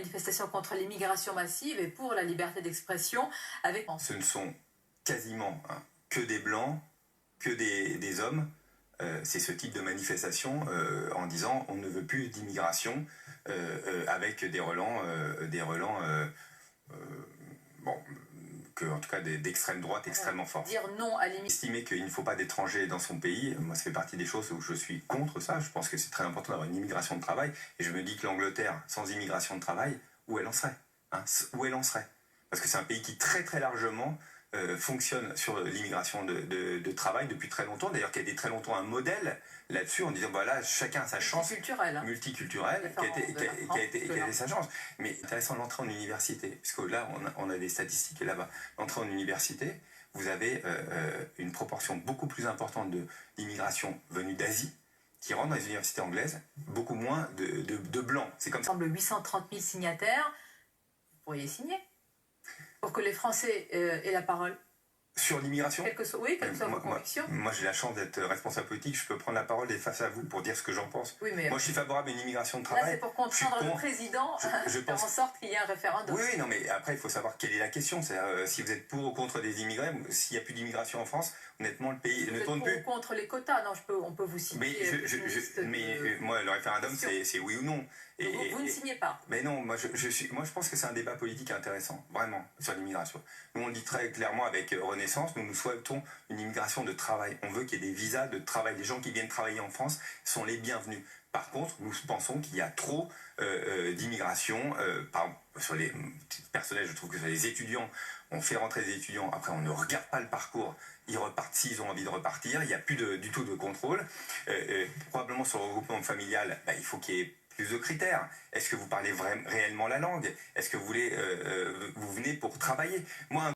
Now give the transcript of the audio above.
manifestation contre l'immigration massive et pour la liberté d'expression avec... Ce ne sont quasiment que des blancs, que des hommes. C'est ce type de manifestation en disant on ne veut plus d'immigration avec des relents en tout cas d'extrême droite extrêmement forts. Dire non à l'immigration. Estimer qu'il ne faut pas d'étrangers dans son pays, moi ça fait partie des choses où je suis contre ça. Je pense que c'est très important d'avoir une immigration de travail. Et je me dis que l'Angleterre, sans immigration de travail, où elle en serait où elle en serait. Parce que c'est un pays qui très très largement fonctionne sur l'immigration de travail depuis très longtemps. D'ailleurs, qui a été très longtemps un modèle là-dessus, en disant voilà, chacun a sa chance. Multiculturelle, qui a été sa chance. Mais intéressant, l'entrée en université, puisque là, on a des statistiques là-bas. L'entrée en université, vous avez une proportion beaucoup plus importante d'immigration venue d'Asie, qui rentre dans les universités anglaises, beaucoup moins de blancs. C'est comme ça. Il semble 830 000 signataires. Vous pourriez signer pour que les Français aient la parole. Sur l'immigration ? Quelle que soit vos convictions. Moi, j'ai la chance d'être responsable politique, je peux prendre la parole et face à vous pour dire ce que j'en pense. Oui, mais moi, je suis favorable à une immigration de travail. Là, c'est pour contraindre le président à faire en sorte qu'il y ait un référendum. Oui, non, mais après, il faut savoir quelle est la question. C'est-à-dire, si vous êtes pour ou contre des immigrés, s'il n'y a plus d'immigration en France, honnêtement, le pays ne tourne plus. Pour ou contre les quotas, non, on peut vous citer. Mais moi, le référendum, c'est oui ou non. Vous ne signez pas. Mais non, moi je pense que c'est un débat politique intéressant, vraiment, sur l'immigration. Nous, on le dit très clairement avec Renaissance, nous souhaitons une immigration de travail. On veut qu'il y ait des visas de travail. Les gens qui viennent travailler en France sont les bienvenus. Par contre, nous pensons qu'il y a trop d'immigration. Sur les personnels, je trouve que sur les étudiants, on fait rentrer des étudiants, après on ne regarde pas le parcours, ils repartent s'ils ont envie de repartir, il n'y a plus du tout de contrôle. Probablement sur le regroupement familial, il faut qu'il y ait plus de critères. Est-ce que vous parlez réellement la langue ? Est-ce que vous venez pour travailler ? Moi,